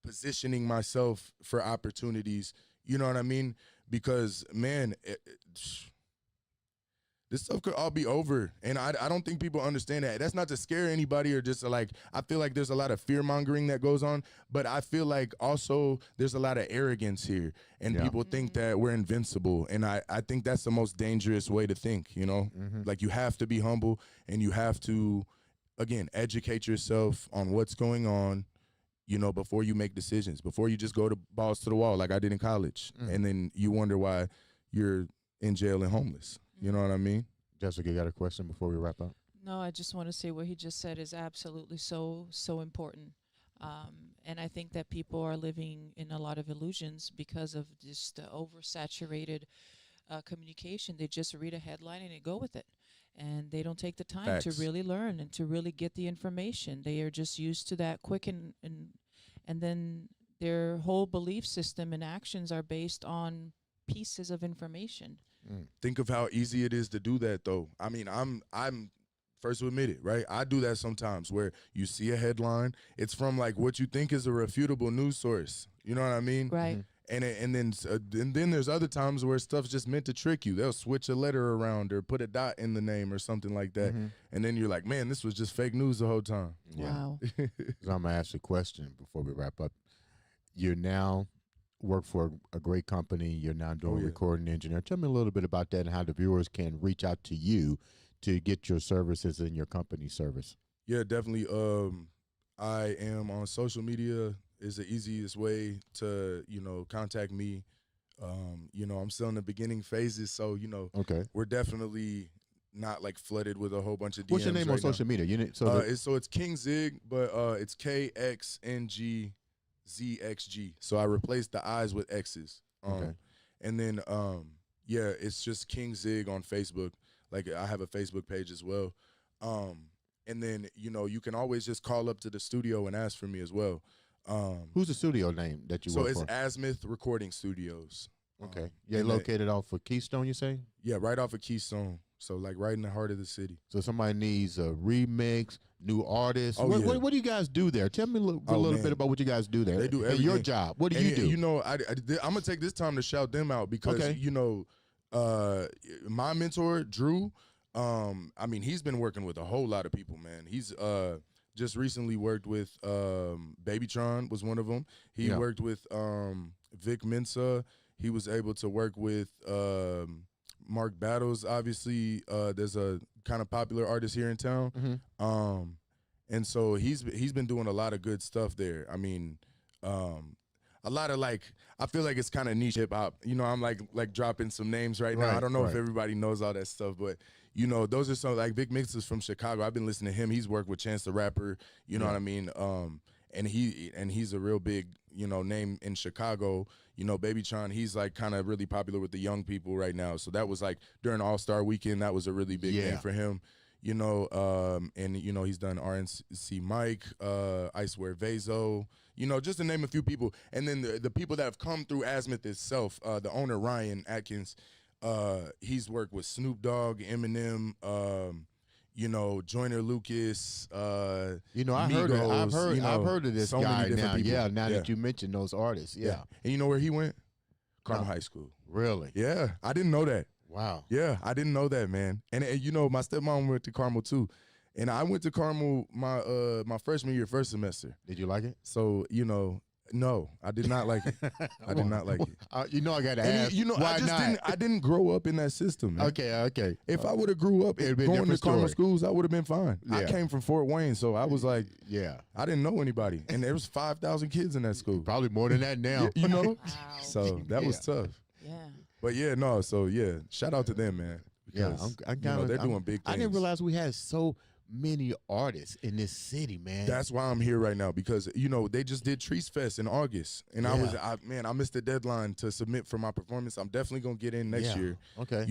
positioning myself for opportunities, you know what I mean? Because, man, this stuff could all be over. And I don't think people understand that. That's not to scare anybody or just to like, I feel like there's a lot of fear mongering that goes on, but I feel like also there's a lot of arrogance here and people think that we're invincible. And I think that's the most dangerous way to think, you know, like you have to be humble and you have to, again, educate yourself on what's going on, you know, before you make decisions, before you just go to balls to the wall like I did in college. And then you wonder why you're in jail and homeless. You know what I mean? Jessica, you got a question before we wrap up? No, I just want to say what he just said is absolutely so important. And I think that people are living in a lot of illusions because of just the oversaturated communication. They just read a headline and they go with it. And they don't take the time to really learn and to really get the information. They are just used to that quick and then their whole belief system and actions are based on pieces of information. Think of how easy it is to do that, though. I mean, I'm first to admit it, right? I do that sometimes where you see a headline, it's from like what you think is a refutable news source. You know what I mean? Right. And then there's other times where stuff's just meant to trick you. They'll switch a letter around or put a dot in the name or something like that. And then you're like, man, this was just fake news the whole time. Wow. So I'm going to ask you a question before we wrap up. You're now work for a great company. You're now doing recording engineer. Tell me a little bit about that and how the viewers can reach out to you to get your services and your company service. Yeah, definitely. I am on social media is the easiest way to, you know, contact me. You know, I'm still in the beginning phases, so, you know, we're definitely not like flooded with a whole bunch of DMs. What's your name on social media? It's King Zig, but it's KXNGZXG. So I replaced the I's with X's. And then it's just King Zig on Facebook. Like I have a Facebook page as well. And then, you know, you can always just call up to the studio and ask for me as well. Who's the studio name that you work for? So it's Azimuth Recording Studios. Okay. You're located off of Keystone, you say? Yeah, right off of Keystone. So like right in the heart of the city. So somebody needs a remix, new artists. What do you guys do there? Tell me a little bit about what you guys do there. They do everything. Your job. What do you do? You know, I'm going to take this time to shout them out because, you know, my mentor, Drew, I mean, he's been working with a whole lot of people, man. He's just recently worked with Babytron was one of them. He worked with Vic Mensa. He was able to work with Mark Battles, obviously. There's a kind of popular artist here in town. And so he's been doing a lot of good stuff there. I mean, a lot of like, I feel like it's kind of niche hip hop. You know, I'm like dropping some names right now. I don't know if everybody knows all that stuff, but you know, those are some like Vic Mixes from Chicago. I've been listening to him. He's worked with Chance the Rapper. You know what I mean? And he's a real big, you know, name in Chicago. You know, Babytron, he's like kind of really popular with the young people right now. So that was like during All-Star Weekend, that was a really big name for him. and he's done RNC Mike, I Swear Vazo, just to name a few people. And then the people that have come through Azimuth itself, the owner Ryan Atkins, he's worked with Snoop Dogg, Eminem, Joyner Lucas. I've Migos, heard of this so guy many different now. people. Yeah, now that you mentioned those artists. Yeah. And you know where he went? Carmel No. High School. Really? Yeah, I didn't know that. Wow. Yeah, I didn't know that, man. And my stepmom went to Carmel too, and I went to Carmel my freshman year, first semester. Did you like it? So no, I did not like it. I did not like it. I got to And ask. I just not? I didn't grow up in that system, man. Okay. If I would have grew up It'd been going to different Carmel story. schools, I would have been fine. I Yeah. came from Fort Wayne, so I was like, Yeah. I didn't know anybody, and there was 5,000 kids in that school. Probably more than that now. Wow. So that was tough. Yeah. But yeah, no. So yeah, shout out to them, man. Yeah, Because, I'm they're doing big things. I didn't realize we had so many artists in this city, man. That's why I'm here right now, because they just did Trees Fest in August, and Yeah. I missed the deadline to submit for my performance. I'm definitely gonna get in next Yeah. year. Okay.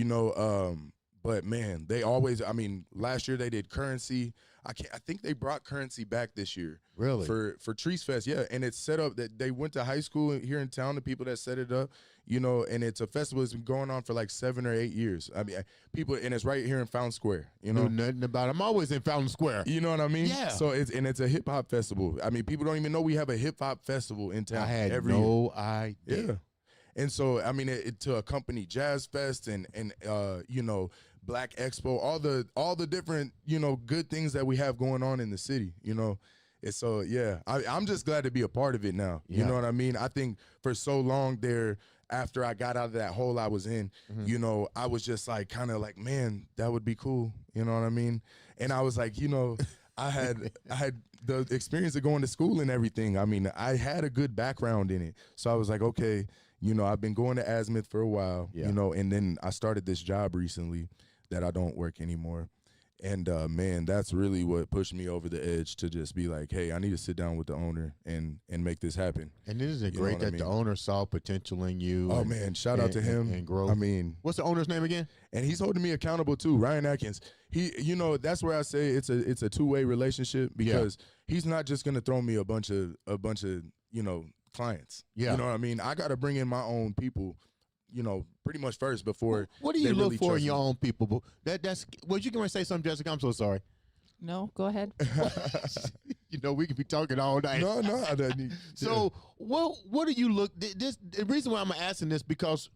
But man, they always. I mean, last year they did Currency. I think they brought Currency back this year. Really? For Trees Fest, yeah. And it's set up that they went to high school here in town. The people that set it up, and it's a festival that's been going on for like 7 or 8 years. I mean, and it's right here in Fountain Square. Knew nothing about it. I'm always in Fountain Square. You know what I mean? Yeah. So it's a hip hop festival. I mean, people don't even know we have a hip hop festival in town. I had every year. no idea. Yeah. And so I mean, it to accompany Jazz Fest and Black Expo, all the different good things that we have going on in the city. And so yeah, I'm just glad to be a part of it now. Yeah. You know what I mean? I think for so long there, after I got out of that hole I was in, I was just like kind of like, man, that would be cool. You know what I mean? And I was like, I had the experience of going to school and everything. I mean, I had a good background in it. So I was like, okay, I've been going to Azimuth for a while, Yeah. and then I started this job recently that I don't work anymore. And man, that's really what pushed me over the edge to just be like, hey, I need to sit down with the owner and make this happen. And isn't it You know great what I that the mean? owner saw potential in you? Oh man, shout out to him. and growth. I mean, What's the owner's name again? and he's holding me accountable too, Ryan Atkins. He, that's where I say it's a two-way relationship, because he's not just gonna throw me a bunch of clients. Yeah. You know what I mean? I got to bring in my own people, pretty much first before. What do you they look really for in trust your me. own people? That's well, you can say something, Jessica. I'm so sorry. No, go ahead. We could be talking all night. No, I don't. So, what do you look? The reason why I'm asking this, because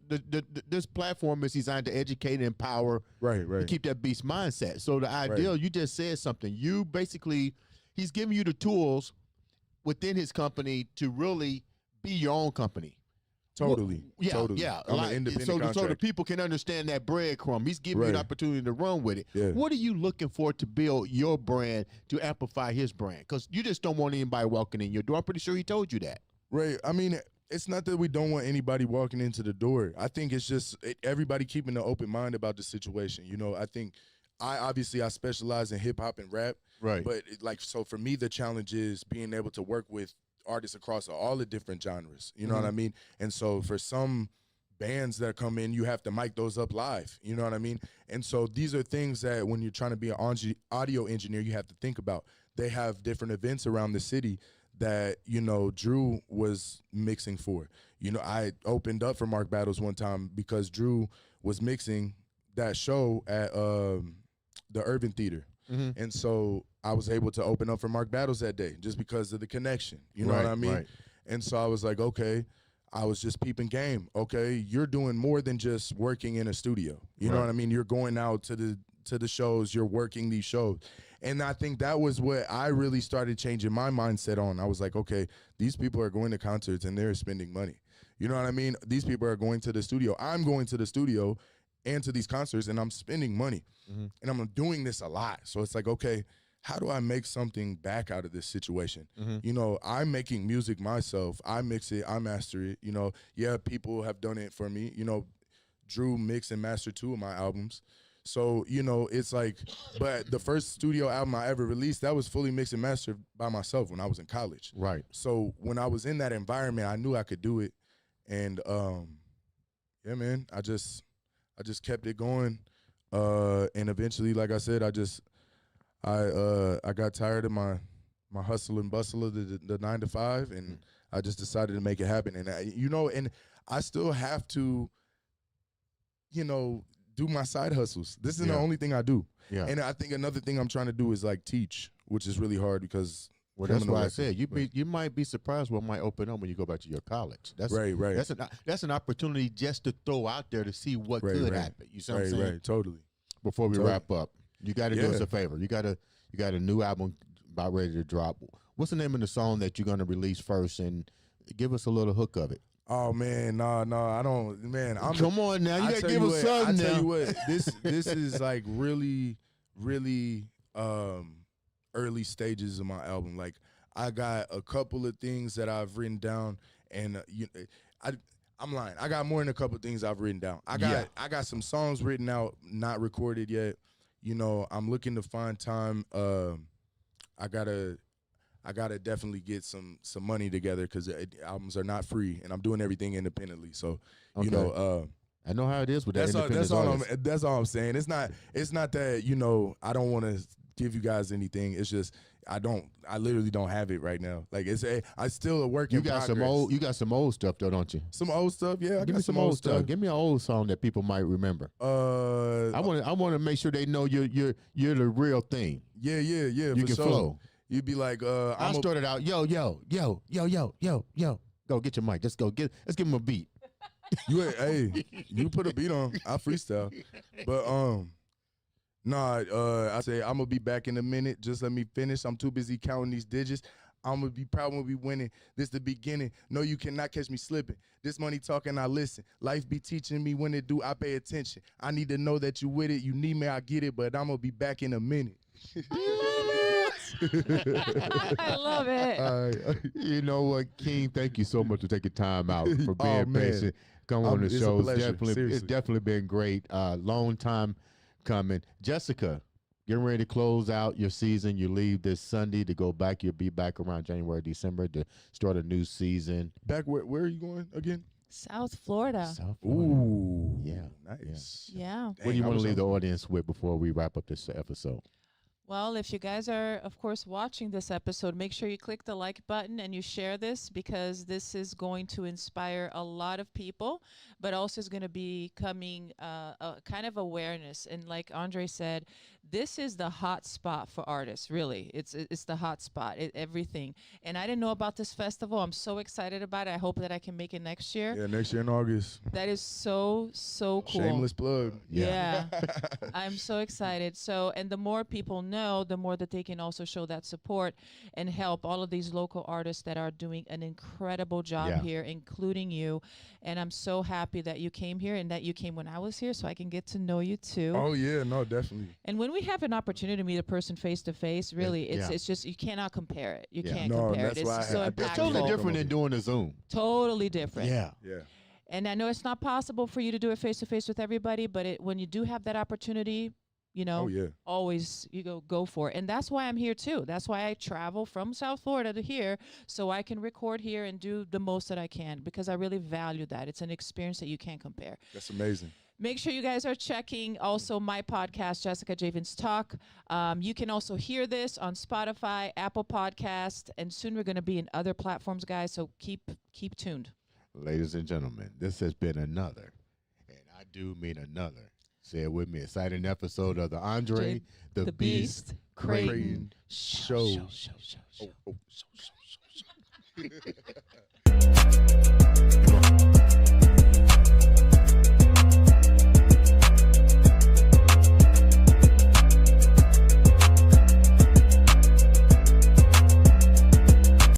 this platform is designed to educate and empower, right. to keep that beast mindset. So the ideal, you just said something. You basically, he's giving you the tools within his company to really be your own company. Totally. Yeah, Totally. yeah. I'm an independent so the contractor. people can understand that breadcrumb. He's giving you Right. the opportunity to run with it. Yeah. What are you looking for to build your brand, to amplify his brand? Because you just don't want anybody walking in your door. I'm pretty sure he told you that. Right. I mean, it's not that we don't want anybody walking into the door. I think it's just everybody keeping an open mind about the situation. I think I specialize in hip hop and rap. Right. But so for me, the challenge is being able to work with artists across all the different genres. You know what I mean? And so for some bands that come in, you have to mic those up live. You know what I mean? And so these are things that when you're trying to be an audio engineer, you have to think about. They have different events around the city that, Drew was mixing for. I opened up for Mark Battles one time because Drew was mixing that show at the Urban Theater. And so I was able to open up for Mark Battles that day just because of the connection. You know what I mean? Right. And so I was like, okay, I was just peeping game. Okay, you're doing more than just working in a studio. You know what I mean? You're going out to the shows, you're working these shows. And I think that was what I really started changing my mindset on. I was like, okay, these people are going to concerts and they're spending money. You know what I mean? These people are going to the studio. I'm going to the studio and to these concerts, and I'm spending money. And I'm doing this a lot. So it's like, okay, how do I make something back out of this situation? I'm making music myself. I mix it, I master it. People have done it for me. Drew mixed and mastered 2 of my albums. So, it's like, but the first studio album I ever released, that was fully mixed and mastered by myself when I was in college. Right. So when I was in that environment, I knew I could do it. And yeah, man, I just kept it going. And eventually, like I said, I just I got tired of my hustle and bustle of the 9 to 5, and I just decided to make it happen. And and I still have to, do my side hustles. This is the only thing I do. Yeah. And I think another thing I'm trying to do is like teach, which is really hard because. Well, that's why I said you might be surprised what might open up when you go back to your college. That's right. That's an opportunity just to throw out there to see what could happen. You see what I'm saying? Right, totally. Before we wrap up, you got to do us a favor. You got a new album about ready to drop. What's the name of the song that you're going to release first, and give us a little hook of it? Oh man, no, I don't. Man, come on now, you got to give us something now. I tell you what, this is like really, really early stages of my album. Like I got a couple of things that I've written down, and I'm lying. I got more than a couple of things I've written down. I got some songs written out, not recorded yet. I'm looking to find time. I gotta definitely get some money together because albums are not free, and I'm doing everything independently. So okay. I know how it is with that. That's all I'm saying. It's not that I don't want to give you guys anything. It's just I literally don't have it right now. Like I still a work in progress. You got some old stuff though, don't you? Some old stuff, yeah. Give me some old stuff. Give me an old song that people might remember. I want to make sure they know you're the real thing. Yeah. You can flow. You'd be like, I started out, yo. Go get your mic. Let's give him a beat. You put a beat on. I freestyle. But I say I'm gonna be back in a minute. Just let me finish. I'm too busy counting these digits. I'm gonna be proud when we winning. This the beginning. No, you cannot catch me slipping. This money talking, I listen. Life be teaching me when it do, I pay attention. I need to know that you with it. You need me, I get it. But I'm gonna be back in a minute. I love it. You know what, King? Thank you so much for taking time out for being patient. Come on the show. It's definitely been great. Long time coming. Jessica, getting ready to close out your season. You leave this Sunday to go back. You'll be back around January, December to start a new season. Back where are you going again? South Florida. Ooh, yeah, nice. Yeah. What do you want to leave the audience with before we wrap up this episode? Well, if you guys are, of course, watching this episode, make sure you click the like button and you share this because this is going to inspire a lot of people, but also is going to be coming a kind of awareness. And like Andre said, this is the hot spot for artists, really. It's the hot spot, everything. And I didn't know about this festival. I'm so excited about it. I hope that I can make it next year. Yeah, next year in August. That is so cool. Shameless plug. Yeah. I'm so excited. So, and the more people know, the more that they can also show that support and help all of these local artists that are doing an incredible job here, including you. And I'm so happy that you came here and that you came when I was here so I can get to know you too. Oh yeah, no, definitely. And when we have an opportunity to meet a person face to face, really, it's just, you cannot compare it. You can't compare it. It's so impactful. It's totally different than doing a Zoom. Totally different. Yeah. And I know it's not possible for you to do it face to face with everybody, but when you do have that opportunity, always go for it. And that's why I'm here too. That's why I travel from South Florida to here so I can record here and do the most that I can because I really value that. It's an experience that you can't compare. That's amazing. Make sure you guys are checking also my podcast, Jessica Javins Talk. You can also hear this on Spotify, Apple Podcast, and soon we're going to be in other platforms, guys. So keep tuned. Ladies and gentlemen, this has been another, and I do mean another, say it with me, exciting episode of the Andre the Beast Creighton Show. Show.